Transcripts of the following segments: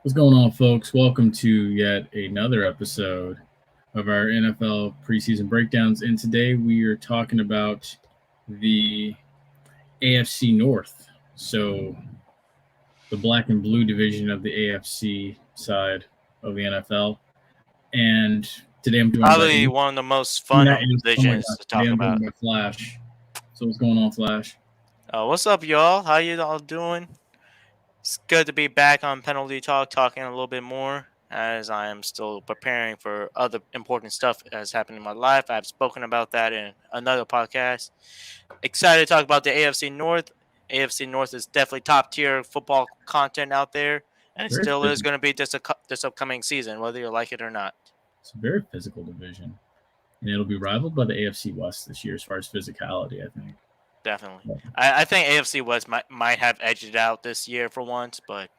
What's going on, folks? Welcome to yet another episode of our NFL Preseason Breakdowns. And today we are talking about the AFC North. So, the black and blue division of the AFC side of the NFL. And today I'm doing probably one of the most fun divisions to talk about. Flash. So, what's going on, Flash? What's up, y'all? How you all doing? It's good to be back on Penalty Talk, talking a little bit more, as I am still preparing for other important stuff that's happened in my life. I've spoken about that in another podcast. Excited to talk about the AFC North. AFC North is definitely top tier football content out there, and it still is going to be this upcoming season, whether you like it or not. It's a very physical division, and it'll be rivaled by the AFC West this year as far as physicality, I think. Definitely. I think AFC West might have edged it out this year for once, but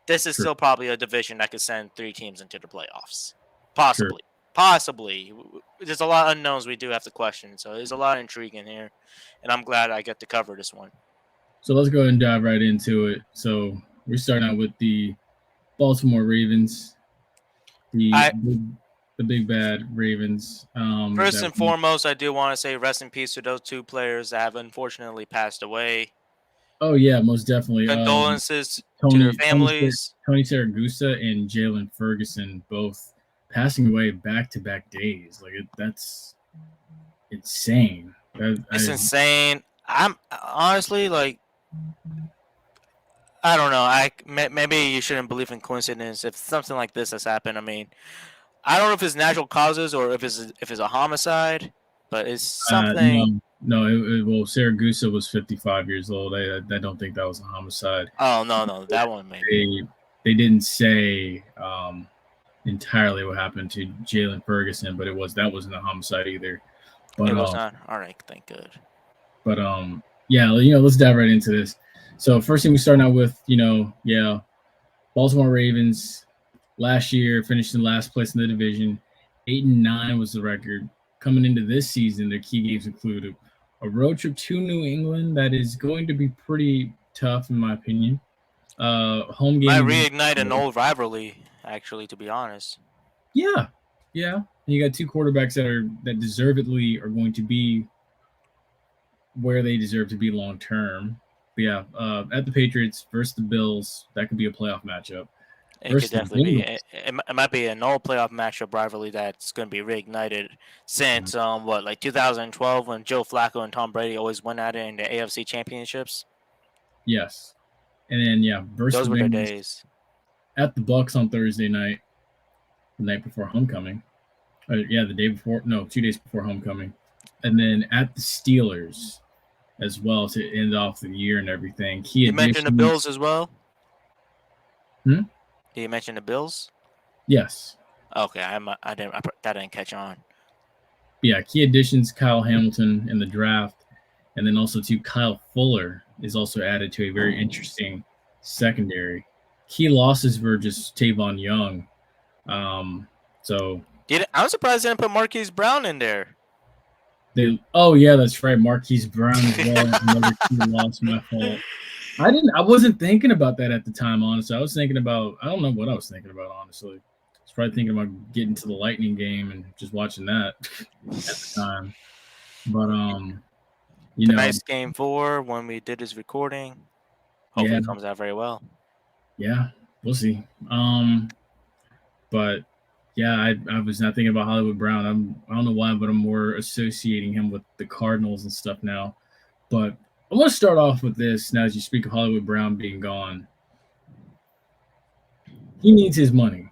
this is still probably a division that could send 3 teams into the playoffs. Possibly. Possibly. There's a lot of unknowns we do have to question, so there's a lot of intrigue in here, and I'm glad I get to cover this one. So let's go ahead and dive right into it. So we're starting out with the Baltimore Ravens, the big bad Ravens. First and foremost, I do want to say rest in peace to those 2 players that have unfortunately passed away. Oh, yeah, most definitely. Condolences to their families. Tony Saragusa and Jalen Ferguson both passing away back-to-back days. Like, that's insane. It's insane. I'm honestly, like, I don't know. Maybe you shouldn't believe in coincidence. If something like this has happened, I mean, I don't know if it's natural causes or if it's a homicide, but it's something. No. Well, Saragusa was 55 years old. I don't think that was a homicide. Oh no, that one maybe. They didn't say entirely what happened to Jalen Ferguson, but that wasn't a homicide either. But, it was not. All right, thank God. But yeah, let's dive right into this. So first thing we start out with, Baltimore Ravens. Last year, finished in last place in the division. 8-9 was the record. Coming into this season, their key games included a road trip to New England that is going to be pretty tough, in my opinion. Home game might reignite an old rivalry, actually, to be honest. Yeah. And you got 2 quarterbacks that deservedly are going to be where they deserve to be long term. But yeah, at the Patriots versus the Bills, that could be a playoff matchup. It could definitely be. It might be an old playoff matchup rivalry that's going to be reignited since 2012 when Joe Flacco and Tom Brady always went at it in the AFC championships. Yes, and then versus those were the days. At the Bucs on Thursday night, the night before homecoming. The day before. No, 2 days before homecoming, and then at the Steelers as well to end off the year and everything. You mentioned the Bills as well. Hmm. Did you mention the Bills? Yes. Okay, I didn't catch on. Yeah, key additions: Kyle Hamilton in the draft, and then also Kyle Fuller is also added to a very interesting secondary. Key losses were just Tavon Young. I'm surprised they didn't put Marquise Brown in there. That's right, Marquise Brown as well. Another key loss, my fault. I wasn't thinking about that at the time, honestly. I was thinking about, I don't know what I was thinking about, honestly. I was probably thinking about getting to the Lightning game and just watching that at the time. But, tonight's game 4 when we did this recording. Hopefully it comes out very well. Yeah, we'll see. But yeah, I was not thinking about Hollywood Brown. I don't know why, but I'm more associating him with the Cardinals and stuff now. But I want to start off with this now as you speak of Hollywood Brown being gone. He needs his money.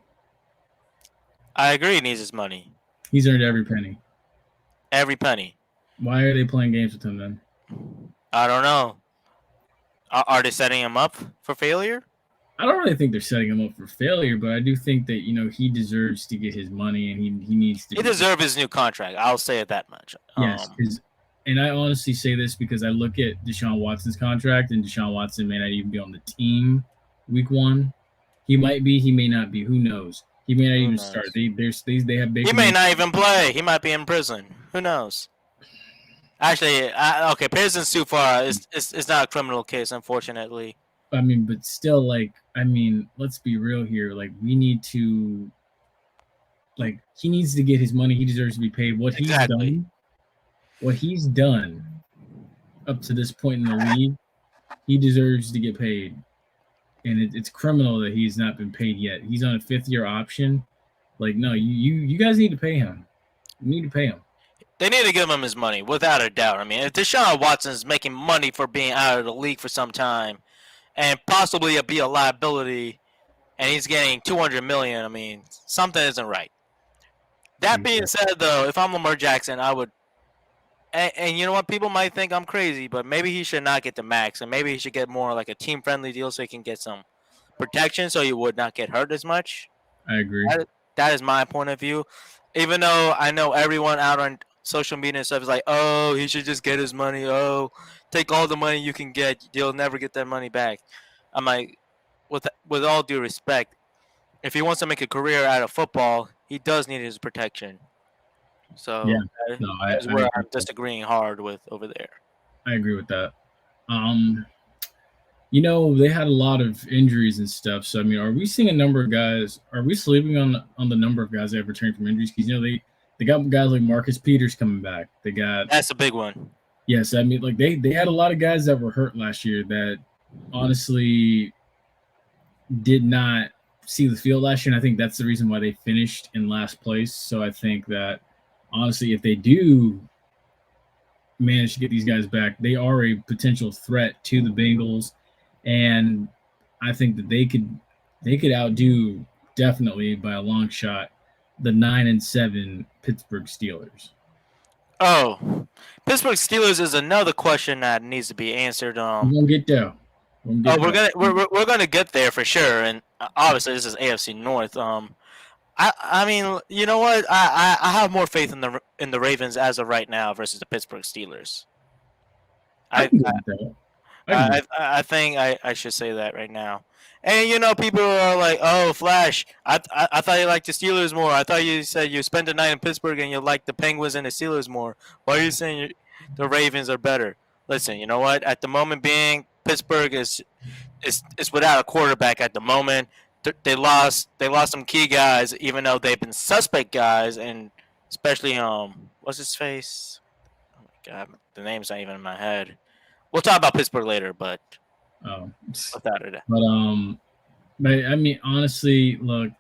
I agree he needs his money. He's earned every penny. Every penny. Why are they playing games with him then? I don't know. Are they setting him up for failure? I don't really think they're setting him up for failure, but I do think that, he deserves to get his money and he needs to. He deserves his new contract. I'll say it that much. Yes. And I honestly say this because I look at Deshaun Watson's contract, and Deshaun Watson may not even be on the team week 1. He might be. He may not be. Who knows? He may not even start. They have Baker. He may not even play. He might be in prison. Who knows? Actually, prison's too far. It's not a criminal case, unfortunately. I mean, but still, like, I mean, let's be real here. Like, we need to, like, he needs to get his money. He deserves to be paid. Exactly. What he's done up to this point in the league, he deserves to get paid. And it's criminal that he's not been paid yet. He's on a 5th-year option. Like, no, you guys need to pay him. You need to pay him. They need to give him his money, without a doubt. I mean, if Deshaun Watson is making money for being out of the league for some time, and possibly be a liability, and he's getting $200 million, I mean, something isn't right. That being said, though, if I'm Lamar Jackson, I would. And you know what? People might think I'm crazy, but maybe he should not get the max, and maybe he should get more like a team-friendly deal so he can get some protection, so he would not get hurt as much. I agree. That is my point of view. Even though I know everyone out on social media and stuff is like, oh, he should just get his money. Oh, take all the money you can get. You'll never get that money back. I'm like, with all due respect, if he wants to make a career out of football, he does need his protection. So Yeah. that, No, that is where I'm disagreeing hard with over there. I agree with that. You know, they had a lot of injuries and stuff. So I mean, are we seeing a number of guys? Are we sleeping on the number of guys that have returned from injuries? Because you know they got guys like Marcus Peters coming back. They got That's a big one. yes. I mean, like they had a lot of guys that were hurt last year that honestly did not see the field last year, and I think that's the reason why they finished in last place. So I think that honestly, if they do manage to get these guys back, they are a potential threat to the Bengals, and I think that they could outdo definitely by a long shot the 9-7 Pittsburgh Steelers. Oh, Pittsburgh Steelers is another question that needs to be answered. We're gonna get there. We're gonna get there for sure, and obviously this is AFC North. I mean, you know what? I have more faith in the Ravens as of right now versus the Pittsburgh Steelers. I can get that. I think I should say that right now. And you know, people are like, "Oh, Flash, I thought you liked the Steelers more. I thought you said you spent the night in Pittsburgh and you liked the Penguins and the Steelers more. Why are you saying the Ravens are better?" Listen, you know what? At the moment being, Pittsburgh is without a quarterback at the moment. They lost some key guys, even though they've been suspect guys, and especially what's his face? Oh my god, the name's not even in my head. We'll talk about Pittsburgh later, but without it. But I mean, honestly, look,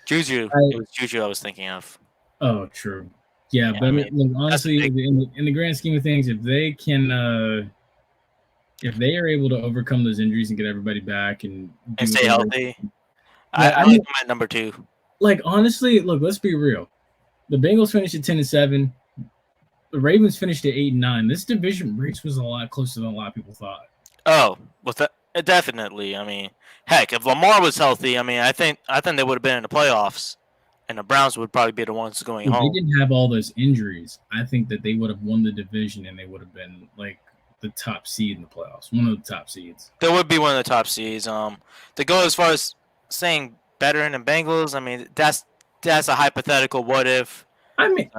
Juju. It was Juju I was thinking of. Oh, true. Yeah, but I mean, look, honestly, in the grand scheme of things, if they are able to overcome those injuries and get everybody back and stay healthy, I mean, like them at number 2. Like, honestly, look, let's be real. The Bengals finished at 10-7. The Ravens finished at 8-9. This division race was a lot closer than a lot of people thought. Oh, definitely. I mean, heck, if Lamar was healthy, I mean, I think they would have been in the playoffs, and the Browns would probably be the ones going home. If they didn't have all those injuries, I think that they would have won the division, and they would have been like the top seed in the playoffs, one of the top seeds. They would be one of the top seeds. To go as far as saying better than the Bengals, I mean, that's a hypothetical what if. I mean,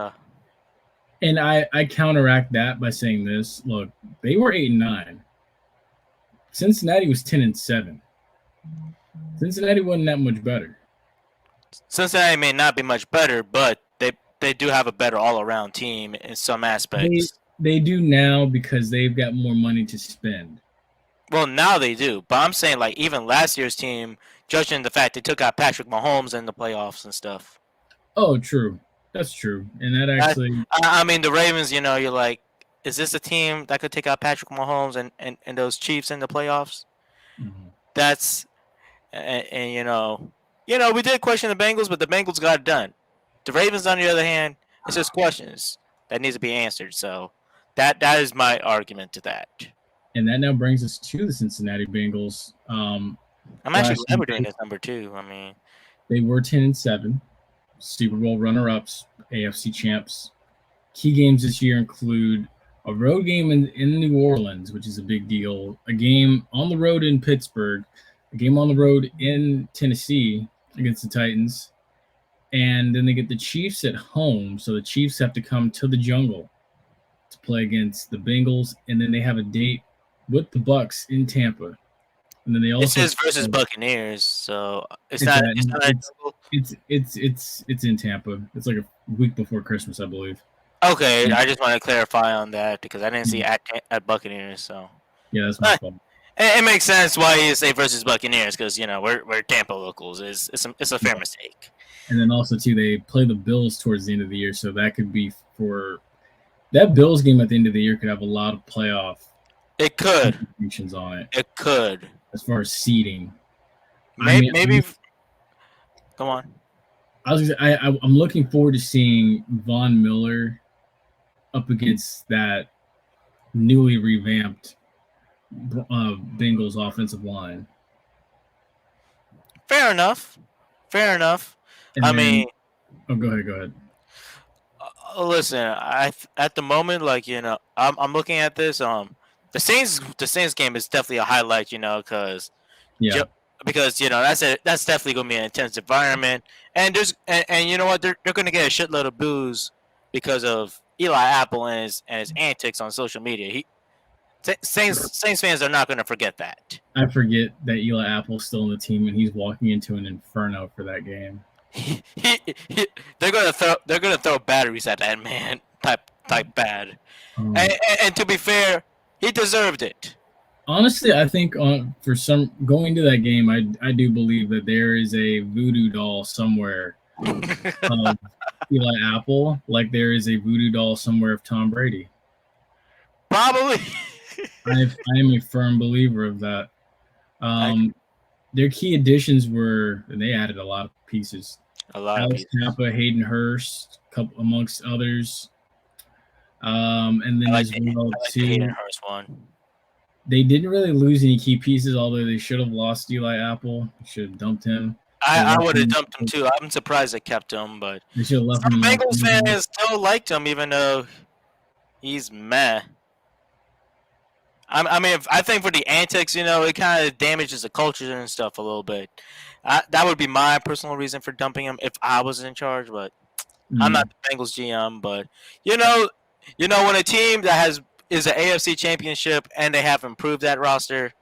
and I counteract that by saying this. Look, they were 8-9. Cincinnati was 10-7. Cincinnati wasn't that much better. Cincinnati may not be much better, but they do have a better all-around team in some aspects. They do now because they've got more money to spend. Well, now they do, but I'm saying like even last year's team, judging the fact they took out Patrick Mahomes in the playoffs and stuff. Oh, true. That's true. And that actually... I mean, the Ravens, you know, you're like, is this a team that could take out Patrick Mahomes and those Chiefs in the playoffs? Mm-hmm. That's... And you know, we did question the Bengals, but the Bengals got it done. The Ravens, on the other hand, it's just questions that needs to be answered. So that is my argument to that. And that now brings us to the Cincinnati Bengals. I'm actually glad we're doing this number 2. I mean, they were 10-7, Super Bowl runner-ups, AFC champs. Key games this year include a road game in New Orleans, which is a big deal, a game on the road in Pittsburgh, a game on the road in Tennessee against the Titans, and then they get the Chiefs at home, so the Chiefs have to come to the jungle to play against the Bengals, and then they have a date with the Bucs in Tampa. And then they It also says versus Buccaneers, so it's it's not. at It's not a double. it's in Tampa. It's like a week before Christmas, I believe. Okay, Yeah, I just want to clarify on that because I didn't see yeah, at Buccaneers. So that's my but fault. it makes sense why you say versus Buccaneers because we're Tampa locals. It's a fair Yeah. mistake. And then also too, they play the Bills towards the end of the year, so that could be for that Bills game at the end of the year could have a lot of playoff It could. implications on it It could. as far as seeding. I Maybe. mean, Maybe. Come on. I'm looking forward to seeing Von Miller up against that newly revamped Bengals offensive line. Fair enough. Fair enough. And I then, mean, go ahead. listen. At the moment, I'm looking at this. The Saints game is definitely a highlight. Because Yeah, that's definitely gonna be an intense environment. And you know what? They're gonna get a shitload of booze because of Eli Apple and his antics on social media. Saints fans are not gonna forget that. I forget that Eli Apple's still on the team and he's walking into an inferno for that game. he, he, they're gonna throw batteries at that man type bad. And to be fair, he deserved it. Honestly, I think for some going to that game, I do believe that there is a voodoo doll somewhere of Eli Apple, like there is a voodoo doll somewhere of Tom Brady. Probably. I am a firm believer of that. Their key additions were, and they added a lot of pieces. A lot Alex of people. Kappa, Hayden Hurst, amongst others. And then I like as well the too, Hayden Hurst one. they didn't really lose any key pieces, although they should have lost Eli Apple. Should have dumped him. I would have dumped him too. I'm surprised they kept him, but They should have left some him alone. Bengals fans still liked him, even though he's meh. I mean, I think for the antics, it kind of damages the culture and stuff a little bit. That would be my personal reason for dumping him if I was in charge, but I'm not the Bengals GM. But when a team that is an AFC Championship and they have improved that roster,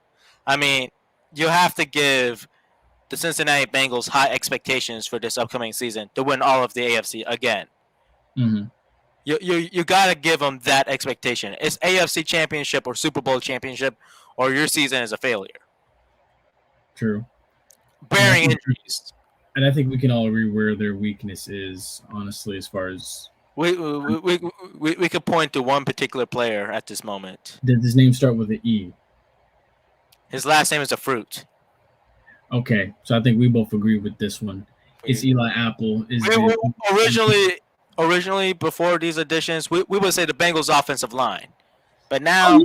I mean, you have to give the Cincinnati Bengals high expectations for this upcoming season to win all of the AFC again. Mm-hmm. You gotta give them that expectation. It's AFC Championship or Super Bowl championship, or your season is a failure. True. Bearing injuries. And I think we can all agree where their weakness is, honestly, as far as we could point to one particular player at this moment. Did his name start with an E? His last name is a fruit. Okay, so I think we both agree with this one. It's Eli Apple. Originally, before these additions, we would say the Bengals' offensive line, but now,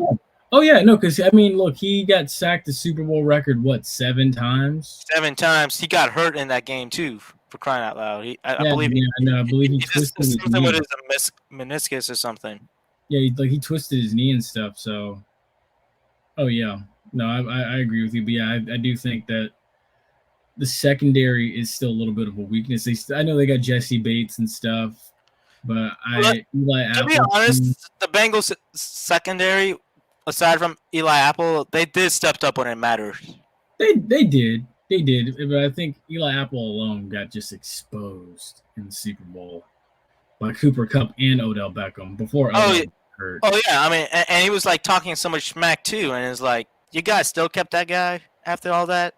no, because I mean, look, he got sacked the Super Bowl record 7 times? 7 times. He got hurt in that game too. For crying out loud, I believe he twisted his knee. With his meniscus or something. Yeah, he twisted his knee and stuff. So, no, I agree with you. But yeah, I do think that the secondary is still a little bit of a weakness. I know they got Jesse Bates and stuff. But Eli Apple. To be honest, the Bengals secondary, aside from Eli Apple, they did step up when it mattered. They did, but I think Eli Apple alone got just exposed in the Super Bowl by Cooper Kupp and Odell Beckham before Odell hurt. Oh yeah, I mean, and he was like talking so much smack too, and it's like, you guys still kept that guy after all that.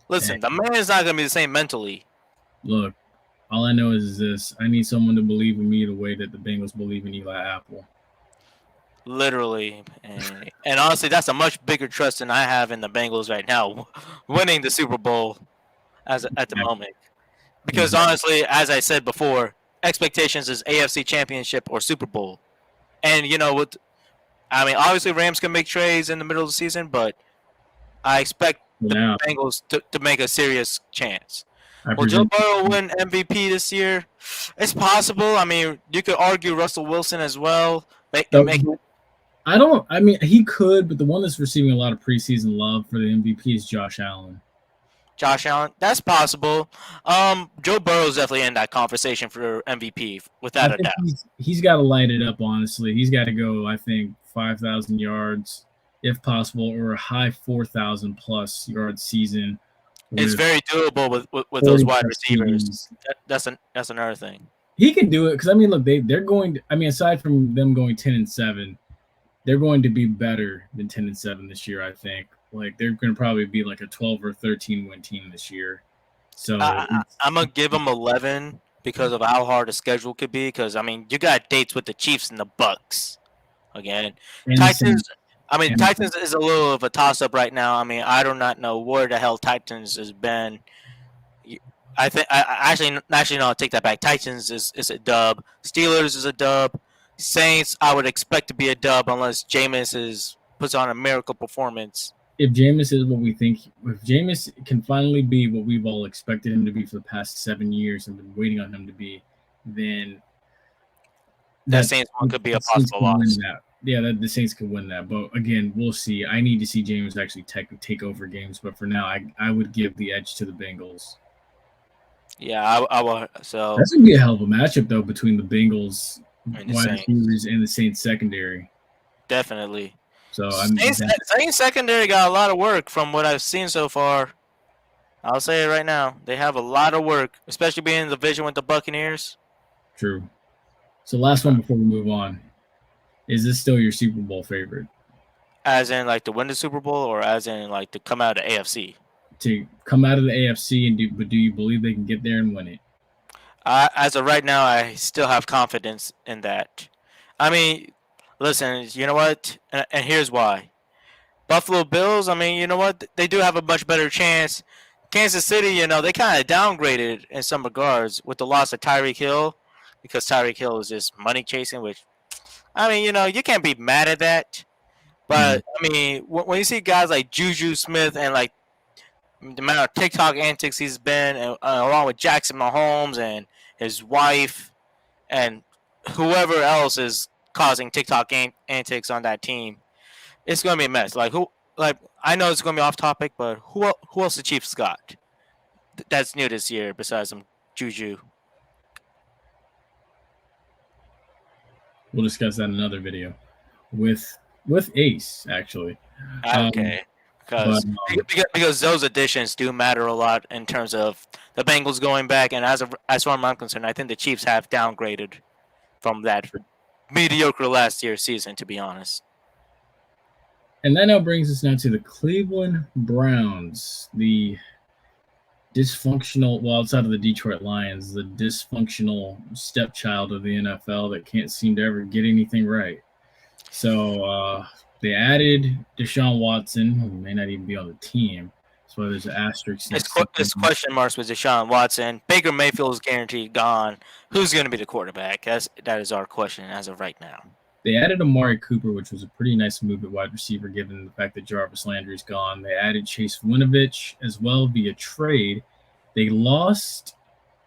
Listen, the man is not gonna be the same mentally. Look. All I know is this. I need someone to believe in me the way that the Bengals believe in Eli Apple. Literally. And honestly, that's a much bigger trust than I have in the Bengals right now, winning the Super Bowl at the moment. Because honestly, as I said before, expectations is AFC Championship or Super Bowl. And, obviously Rams can make trades in the middle of the season, but I expect the Bengals to make a serious chance. Will Joe Burrow win MVP this year? It's possible. I mean, you could argue Russell Wilson as well. He could, but the one that's receiving a lot of preseason love for the MVP is Josh Allen. Josh Allen, that's possible. Joe Burrow's definitely in that conversation for MVP, without a doubt. He's got to light it up, honestly. He's got to go, I think, 5,000 yards. if possible, or a high 4,000 plus yard season. It's With very doable with those 40 wide plus receivers. TDs. That's another thing. He can do it because I mean, look, they're going. I mean, aside from them going 10-7, they're going to be better than 10-7 this year. I think. Like they're going to probably be like a 12 or 13 win team this year. So I'm gonna give them 11 because of how hard the schedule could be. Because I mean, you got dates with the Chiefs and the Bucks again. and the Titans. Saints. I mean, And Titans is a little of a toss up right now. I mean, I do not know where the hell Titans has been. I think I actually no, I'll take that back. Titans is a dub. Steelers is a dub. Saints I would expect to be a dub unless Jameis puts on a miracle performance. if Jameis is what we think, if Jameis can finally be what we've all expected him to be for the past 7 years and been waiting on him to be, then That Saints one could be a possible loss. Yeah, the Saints could win that. But again, we'll see. I need to see Jameis actually take over games. But for now, I would give the edge to the Bengals. Yeah, I will. So that's gonna be a hell of a matchup though between the Bengals and the wide Saints. receivers and the Saints secondary. Definitely. So Saints secondary got a lot of work from what I've seen so far. I'll say it right now. They have a lot of work, especially being in the division with the Buccaneers. True. So last one before we move on. Is this still your Super Bowl favorite? As in like to win the Super Bowl or as in like to come out of the AFC? To come out of the AFC but do you believe they can get there and win it? As of right now, I still have confidence in that. I mean, listen, you know what? And here's why. Buffalo Bills, I mean, you know what? They do have a much better chance. Kansas City, you know, they kind of downgraded in some regards with the loss of Tyreek Hill because Tyreek Hill is just money chasing, which, I mean, you know, you can't be mad at that. But, I mean, when you see guys like Juju Smith and, like, the amount of TikTok antics he's been, and, along with Jackson Mahomes and his wife and whoever else is causing TikTok antics on that team, it's going to be a mess. Like, I know it's going to be off topic, but who else the Chiefs got that's new this year besides some Juju? We'll discuss that in another video with Ace, actually. Okay. Because those additions do matter a lot in terms of the Bengals going back, and as far as I'm concerned, I think the Chiefs have downgraded from that mediocre last year's season, to be honest. And that now brings us now to the Cleveland Browns, the dysfunctional, well, outside of the Detroit Lions, the dysfunctional stepchild of the NFL that can't seem to ever get anything right. So they added Deshaun Watson, who may not even be on the team. So there's an asterisk. It's question marks with Deshaun Watson. Baker Mayfield is guaranteed gone. Who's going to be the quarterback? That is our question as of right now. They added Amari Cooper, which was a pretty nice move at wide receiver, given the fact that Jarvis Landry's gone. They added Chase Winovich as well via trade. They lost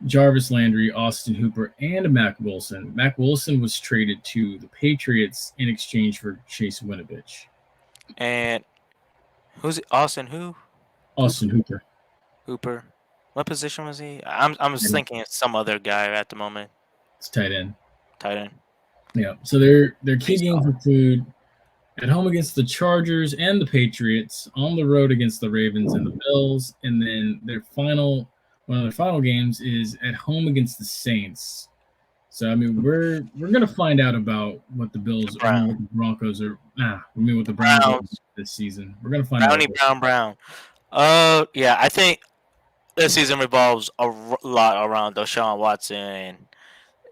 Jarvis Landry, Austin Hooper, and Mac Wilson. Mac Wilson was traded to the Patriots in exchange for Chase Winovich. And who's it? Austin who? Austin Hooper. Hooper. What position was he? I'm just thinking it's some other guy at the moment. It's tight end. Tight end. Yeah. So their key games include at home against the Chargers and the Patriots, on the road against the Ravens and the Bills, and then one of their final games is at home against the Saints. So I mean, we're gonna find out about what the Bills or what the Broncos are. What the Browns are this season. We're gonna find out. Brown. Yeah, I think this season revolves a lot around Deshaun Watson.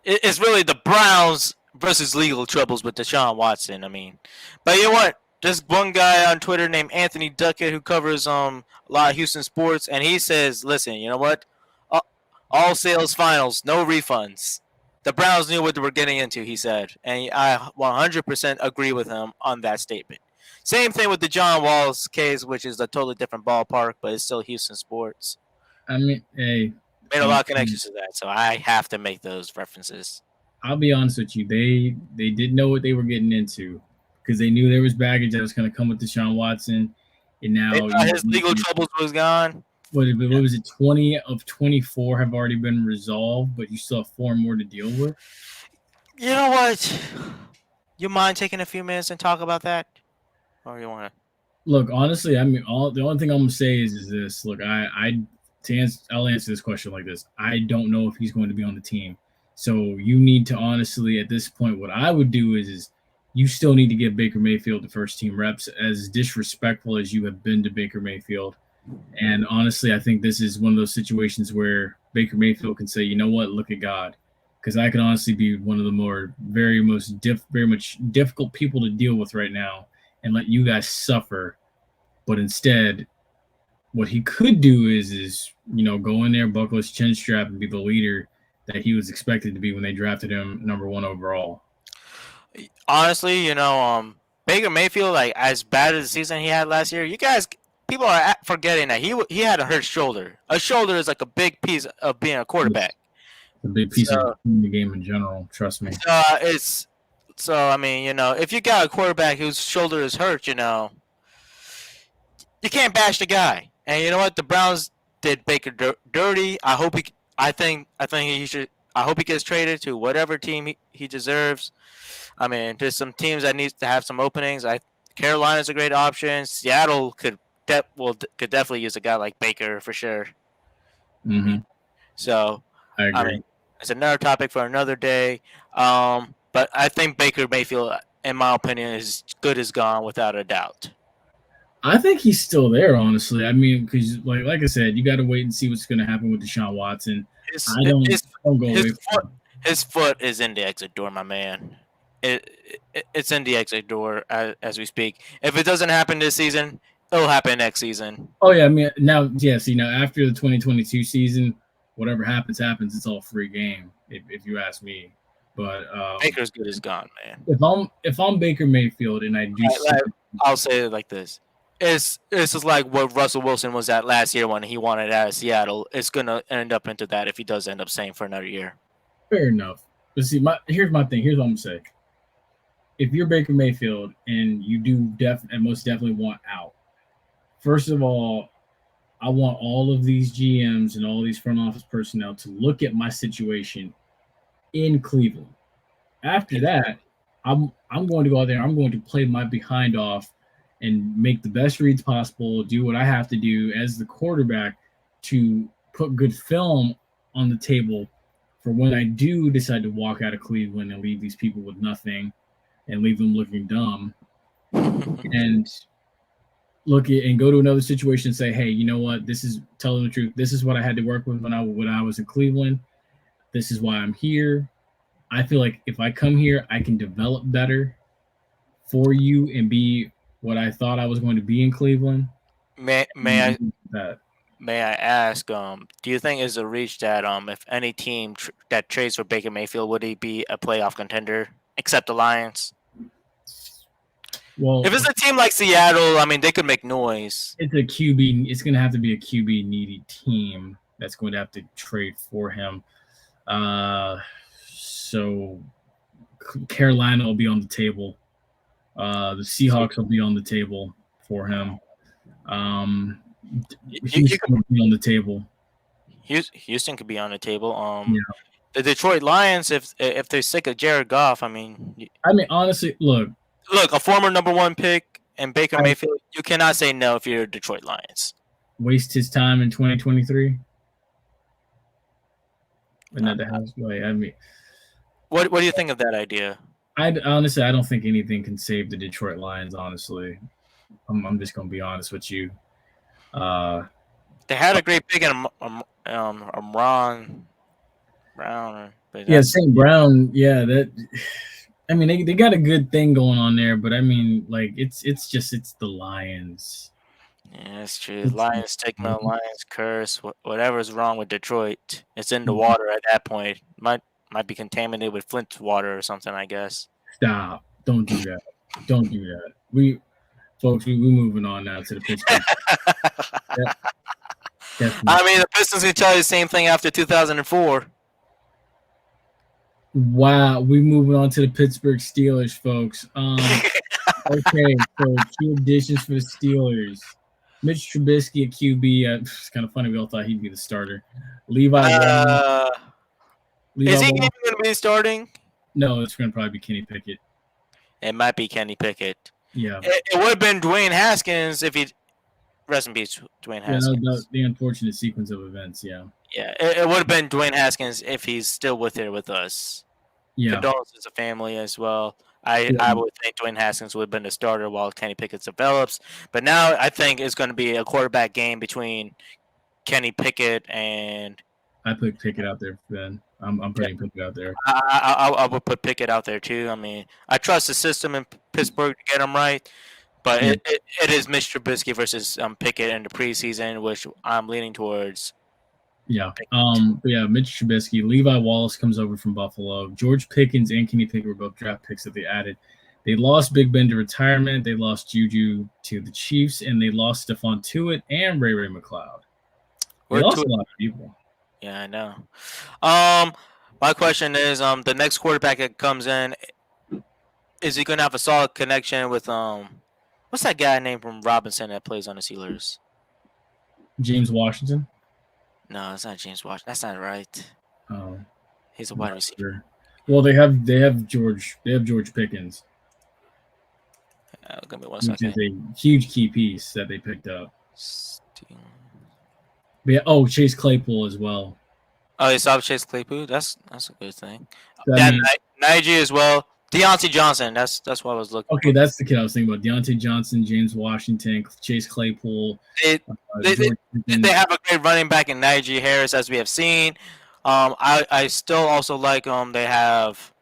It's really the Browns versus legal troubles with Deshaun Watson. I mean, but you know what? There's one guy on Twitter named Anthony Duckett who covers a lot of Houston sports, and he says, "Listen, you know what? All sales finals, no refunds." The Browns knew what they were getting into, he said, and I 100% agree with him on that statement. Same thing with the John Wall's case, which is a totally different ballpark, but it's still Houston sports. I mean, hey, made a lot of connections to that, so I have to make those references. I'll be honest with you, they didn't know what they were getting into because they knew there was baggage that was going to come with Deshaun Watson, and now his legal troubles was gone. What was it? 20 of 24 have already been resolved, but you still have 4 more to deal with. You know what? You mind taking a few minutes and talk about that? Or you want to? Look, honestly, I mean, the only thing I'm gonna say is this. Look, I'll answer this question like this. I don't know if he's going to be on the team, so you need to honestly, at this point, what I would do is you still need to give Baker Mayfield the first team reps. As disrespectful as you have been to Baker Mayfield, and honestly, I think this is one of those situations where Baker Mayfield can say, you know what, look at God, because I can honestly be one of the very much difficult people to deal with right now, and let you guys suffer. But instead, what he could do is go in there, buckle his chin strap, and be the leader that he was expected to be when they drafted him number 1 overall. Honestly, Baker Mayfield, like as bad as the season he had last year, people are forgetting that he had a hurt shoulder. A shoulder is like a big piece of being a quarterback. It's a big piece of the game in general. Trust me. I mean, if you got a quarterback whose shoulder is hurt, you can't bash the guy. And you know what? The Browns did Baker dirty. I think he should. I hope he gets traded to whatever team he deserves. I mean, there's some teams that needs to have some openings. Carolina's a great option. Seattle could definitely use a guy like Baker for sure. Mm-hmm. So I agree. mean, it's another topic for another day. But I think Baker Mayfield, in my opinion, is good as gone without a doubt. I think he's still there, honestly. I mean, because like I said, you got to wait and see what's going to happen with Deshaun Watson. His foot is in the exit door, my man. It's in the exit door as we speak. If it doesn't happen this season, it'll happen next season. Oh yeah, I mean now after the 2022 season, whatever happens. It's all free game, if you ask me. But Baker's good as gone, man. If I'm Baker Mayfield and I do, I'll say it like this: this is like what Russell Wilson was at last year when he wanted out of Seattle. It's gonna end up into that if he does end up staying for another year. Fair enough. But see, here's my thing. Here's what I'm gonna say. If you're Baker Mayfield and you do most definitely want out, first of all, I want all of these GMs and all these front office personnel to look at my situation in Cleveland. After that, I'm going to go out there. I'm going to play my behind off and make the best reads possible, do what I have to do as the quarterback to put good film on the table for when I do decide to walk out of Cleveland and leave these people with nothing and leave them looking dumb and look at and go to another situation and say, hey, you know what? Tell them the truth. This is what I had to work with when I was in Cleveland. This is why I'm here. I feel like if I come here, I can develop better for you and be what I thought I was going to be in Cleveland. May I ask? Do you think is a reach that if any team that trades for Baker Mayfield, would he be a playoff contender except the Lions? Well, if it's a team like Seattle, I mean, they could make noise. It's a QB. It's going to have to be a QB needy team that's going to have to trade for him. So Carolina will be on the table. The Seahawks will be on the table for him. Houston will be on the table. Houston could be on the table. The Detroit Lions, if they're sick of Jared Goff, I mean, honestly, look, a former number 1 pick and Baker Mayfield, you cannot say no if you're Detroit Lions. Waste his time in 2023. Another house play. I mean, what do you think of that idea? I don't think anything can save the Detroit Lions. Honestly, I'm just gonna be honest with you. They had a great pick in Ron Brown. St. Brown. Yeah, that. I mean, they got a good thing going on there, but I mean, like it's the Lions. Yeah, it's true. Lions stigma, Lions curse, whatever's wrong with Detroit, it's in the water at that point. Might be contaminated with Flint water or something, I guess. Stop! Don't do that. Don't do that. We're moving on now to the Pittsburgh. I mean, the Pistons can tell you the same thing after 2004. Wow, we're moving on to the Pittsburgh Steelers, folks. Okay, so 2 additions for the Steelers. Mitch Trubisky at QB. It's kind of funny. We all thought he'd be the starter. Levi. Is he even going to be starting? No, it's going to probably be Kenny Pickett. It might be Kenny Pickett. Yeah. It would have been Dwayne Haskins if he rest in peace, Dwayne Yeah, Haskins. the unfortunate sequence of events. Yeah. Yeah, it would have been Dwayne Haskins if he's still with us. Yeah. Condolences to family as well. Yeah. I would think Dwayne Haskins would have been the starter while Kenny Pickett develops. But now I think it's going to be a quarterback game between Kenny Pickett and I put Pickett out there then. I'm yeah, putting Pickett out there. I would put Pickett out there too. I mean, I trust the system in Pittsburgh to get him right, but Yeah. it is Mitch Trubisky versus Pickett in the preseason, which I'm leaning towards. Yeah. Pickett. But yeah, Mitch Trubisky, Levi Wallace comes over from Buffalo. George Pickens and Kenny Pickett were both draft picks that they added. They lost Big Ben to retirement. They lost Juju to the Chiefs, and they lost Stephon Tuitt and Ray McLeod. They lost a lot of people. Yeah, I know. My question is, the next quarterback that comes in, is he going to have a solid connection with what's that guy named from Robinson that plays on the Steelers? James Washington. No, it's not James Washington. That's not right. Oh, He's a wide receiver. Sure. Well, they have George Pickens, Give me one which second. is a huge key piece that they picked up. But yeah, Chase Claypool as well. Oh, they saw Chase Claypool. That's a good thing. I mean, Najee as well. Deontay Johnson. That's what I was looking. Okay, that's the kid I was thinking about. Deontay Johnson, James Washington, Chase Claypool. They have a great running back in Najee Harris, as we have seen. I still also like they have.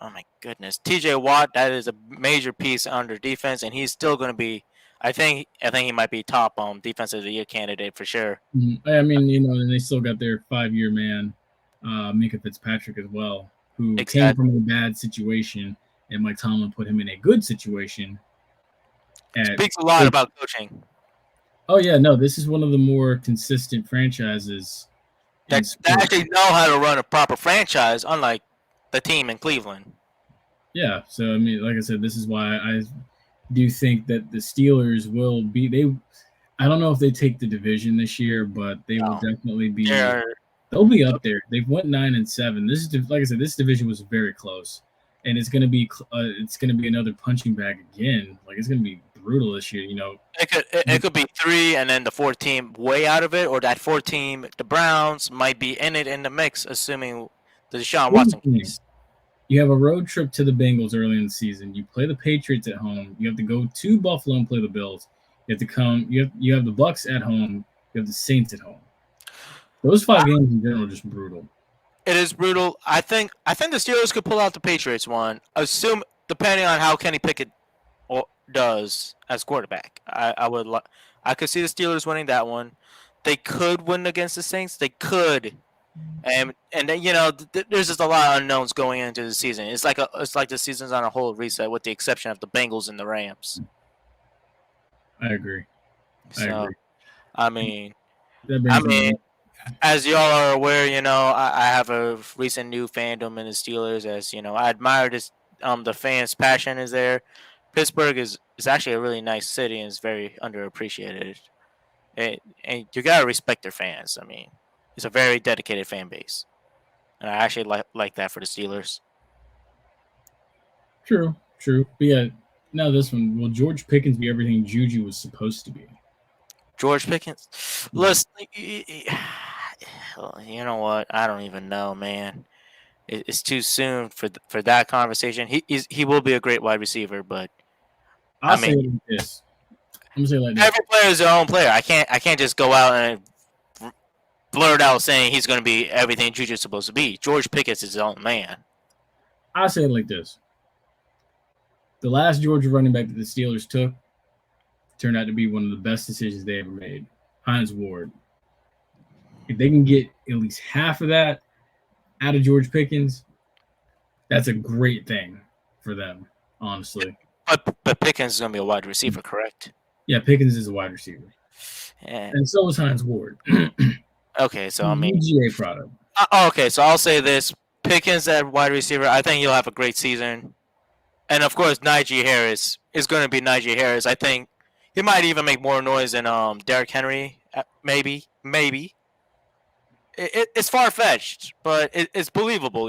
Oh my goodness, T.J. Watt. That is a major piece under defense, and he's still going to be. I think he might be top defensive of the year candidate for sure. I mean, and they still got their 5-year man, Minka Fitzpatrick as well, who came from a bad situation, and Mike Tomlin put him in a good situation. Speaks a lot about coaching. Oh yeah, no, this is one of the more consistent franchises that actually know how to run a proper franchise, unlike the team in Cleveland. Yeah, so I mean, like I said, this is why I do think that the Steelers will be. I don't know if they take the division this year, but they will definitely be. They'll be up there. They've went 9-7. This is, like I said, this division was very close, and it's going to be another punching bag again. Like it's going to be brutal this year. It could be 3, and then the 4th team way out of it, or that 4th team, the Browns, might be in the mix, assuming the Deshaun Watson case. You have a road trip to the Bengals early in the season. You play the Patriots at home. You have to go to Buffalo and play the Bills. You have to come. You have the Bucks at home. You have the Saints at home. Those 5 games in general are just brutal. It is brutal. I think the Steelers could pull out the Patriots one. Assume depending on how Kenny Pickett does as quarterback. I could see the Steelers winning that one. They could win against the Saints. They could. And then there's just a lot of unknowns going into the season. It's like the season's on a whole reset, with the exception of the Bengals and the Rams. I agree. I mean, as y'all are aware, I have a recent new fandom in the Steelers. As I admire this. The fans' passion is there. Pittsburgh is actually a really nice city and is very underappreciated. And you gotta respect their fans. I mean, it's a very dedicated fan base, and I actually like that for the Steelers. True. But yeah, now this one. Will George Pickens be everything Juju was supposed to be? George Pickens? Listen, you know what? I don't even know, man. It's too soon for that conversation. He will be a great wide receiver, but I'll say like this. I'm gonna say like this. Every player is their own player. I can't just go out and blurt out saying he's going to be everything Juju's supposed to be. George Pickett's his own man. I'll say it like this. The last Georgia running back that the Steelers took turned out to be one of the best decisions they ever made. Hines Ward. If they can get at least half of that out of George Pickens, that's a great thing for them, honestly. But Pickens is going to be a wide receiver, correct? Yeah, Pickens is a wide receiver. And so is Hines Ward. Okay, so I mean, UGA product. Okay, so I'll say this: Pickens at wide receiver. I think he'll have a great season, and of course, Najee Harris is going to be Najee Harris. I think he might even make more noise than Derrick Henry. Maybe. It's far fetched, but it's believable,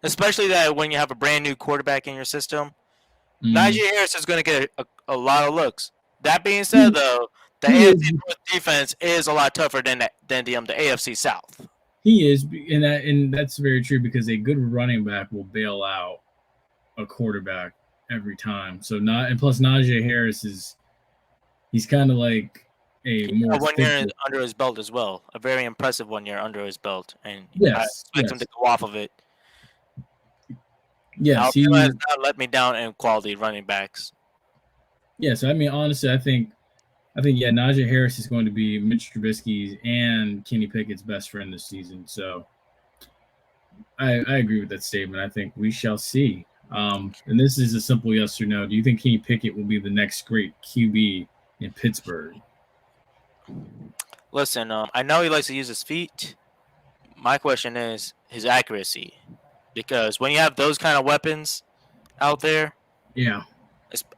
Especially that when you have a brand new quarterback in your system, Najee Harris is going to get a lot of looks. That being said, though, the He AFC is. North defense is a lot tougher than the AFC South. He is, and that's very true because a good running back will bail out a quarterback every time. So and plus Najee Harris he's kind of like a He more got 1 year physical. under his belt as well. A very impressive 1 year under his belt, and I Yes, expect him to go off of it. yes. Alabama has not let me down in quality running backs. Yes, I mean honestly, I think yeah, Najee Harris is going to be Mitch Trubisky's and Kenny Pickett's best friend this season. So I agree with that statement. I think we shall see. And this is a simple yes or no. Do you think Kenny Pickett will be the next great QB in Pittsburgh? Listen, I know he likes to use his feet. My question is his accuracy, because when you have those kind of weapons out there, Yeah,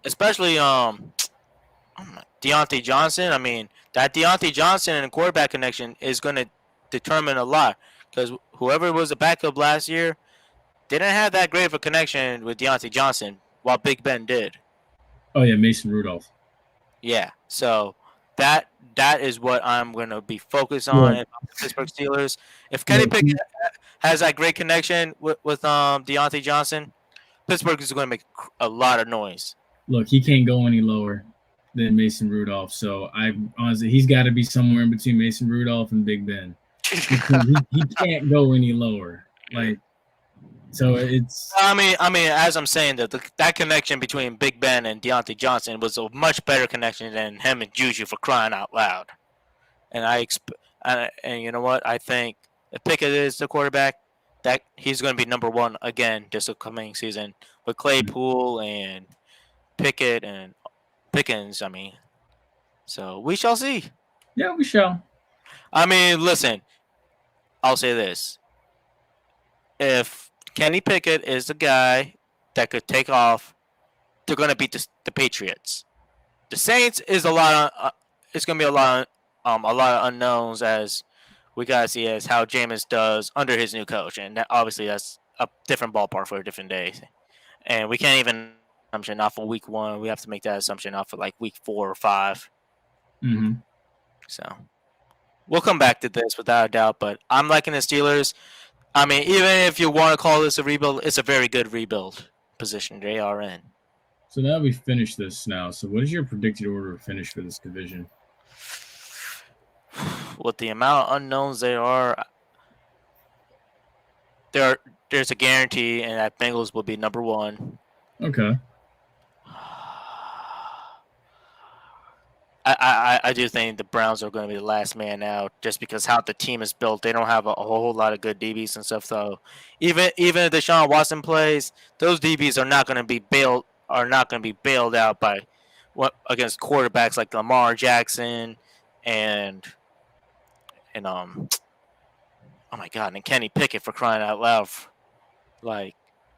especially Deontay Johnson. I mean, that Deontay Johnson and quarterback connection is going to determine a lot, because whoever was the backup last year didn't have that great of a connection with Deontay Johnson, while Big Ben did. Oh yeah, Mason Rudolph. Yeah, so that is what I'm going to be focused on in the Pittsburgh Steelers. If Kenny Pickett has that great connection with Deontay Johnson, Pittsburgh is going to make a lot of noise. Look, he can't go any lower than Mason Rudolph. So I honestly, he's got to be somewhere in between Mason Rudolph and Big Ben. he can't go any lower. Like, so it's. I mean, as I'm saying, that connection between Big Ben and Deontay Johnson was a much better connection than him and Juju, for crying out loud. And and you know what? I think if Pickett is the quarterback, that he's going to be number one again this upcoming season with Claypool and Pickett and Pickens. I mean, so we shall see. Yeah, we shall. I mean, listen, I'll say this: if Kenny Pickett is the guy that could take off, they're going to beat the Patriots. The Saints is a lot of, it's going to be a lot of unknowns, as we got to see as how Jameis does under his new coach, and obviously that's a different ballpark for a different day. And we can't even assumption off of week 1. We have to make that assumption off of like week 4 or 5. Mm-hmm. So we'll come back to this without a doubt, but I'm liking the Steelers. I mean, even if you want to call this a rebuild, it's a very good rebuild position they are in. So now we finish this now. So what is your predicted order of finish for this division? With the amount of unknowns there are, there's a guarantee, and that Bengals will be number 1. Okay. I do think the Browns are going to be the last man out, just because how the team is built. They don't have a whole lot of good DBs and stuff. So even if Deshaun Watson plays, those DBs are not going to be bailed out by against quarterbacks like Lamar Jackson and oh my God, and Kenny Pickett, for crying out loud. Like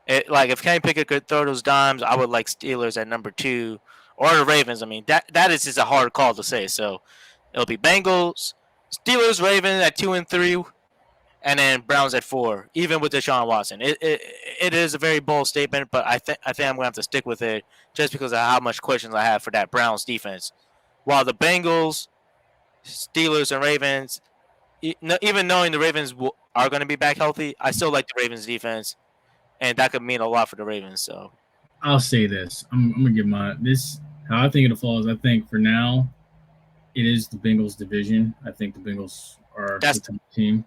if Kenny Pickett could throw those dimes, I would like Steelers at number 2. Or the Ravens. I mean, that is just a hard call to say. So it'll be Bengals, Steelers, Ravens at 2 and 3, and then Browns at 4. Even with Deshaun Watson, it is a very bold statement, but I think I'm gonna have to stick with it just because of how much questions I have for that Browns defense. While the Bengals, Steelers, and Ravens, even knowing the Ravens are going to be back healthy, I still like the Ravens defense, and that could mean a lot for the Ravens. So I'll say this: I'm gonna give how I think it'll fall is I think for now, it is the Bengals division. I think the Bengals are the top team.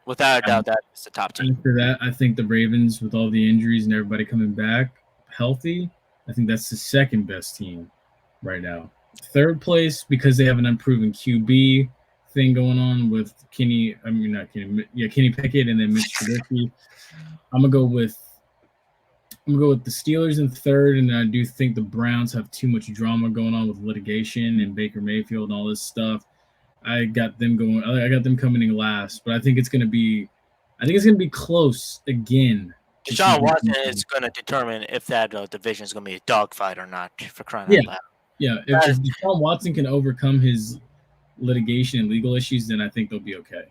Without a doubt, that is the top team. After that, I think the Ravens, with all the injuries and everybody coming back healthy, I think that's the second best team right now. Third place, because they have an unproven QB thing going on with Kenny Pickett and then Mitch Trubisky. I'm gonna go with the Steelers in third, and I do think the Browns have too much drama going on with litigation and Baker Mayfield and all this stuff. I got them coming in last, but I think it's gonna be close again. Deshaun Watson is going to determine if that division is going to be a dogfight or not, for crying out loud. Yeah, if Deshaun Watson can overcome his litigation and legal issues, then I think they'll be okay.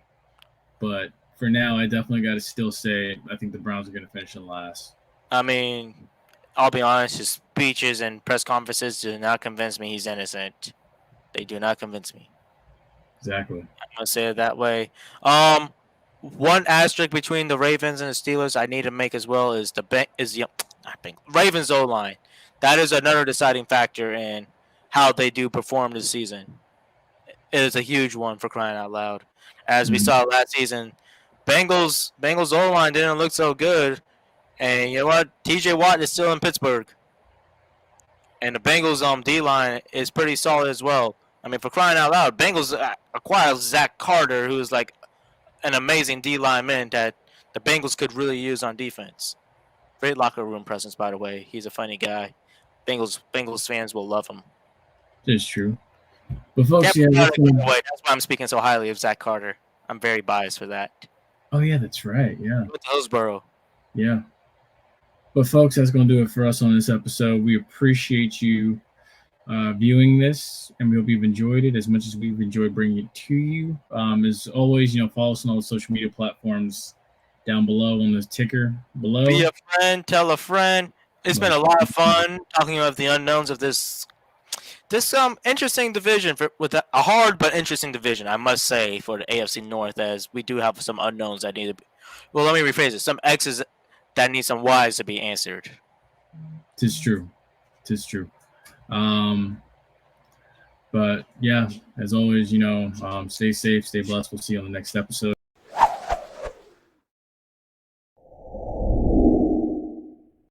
But for now, I definitely got to still say I think the Browns are going to finish in last. I mean, I'll be honest, his speeches and press conferences do not convince me he's innocent. They do not convince me. Exactly. I'm gonna say it that way. One asterisk between the Ravens and the Steelers I need to make as well is Ravens O line. That is another deciding factor in how they do perform this season. It is a huge one for crying out loud. As we saw last season, Bengals O line didn't look so good, and you know what? T.J. Watt is still in Pittsburgh, and the Bengals D line is pretty solid as well. I mean, for crying out loud, Bengals acquired Zach Carter, who is like an amazing D lineman that the Bengals could really use on defense. Great locker room presence, by the way. He's a funny guy. Bengals fans will love him. It's true. But folks, yeah, that's why I'm speaking so highly of Zach Carter. I'm very biased for that. Oh yeah, that's right. Yeah. With Hillsborough. Yeah. But folks, that's going to do it for us on this episode. We appreciate you viewing this, and we hope you've enjoyed it as much as we've enjoyed bringing it to you. As always, follow us on all the social media platforms down below on the ticker below. Be a friend, tell a friend. It's been a lot of fun talking about the unknowns of this interesting division with a hard but interesting division, I must say, for the AFC North, as we do have some unknowns that need to be. Well, let me rephrase it. Some X's that need some Y's to be answered. Tis true. But yeah, as always, stay safe, stay blessed. We'll see you on the next episode.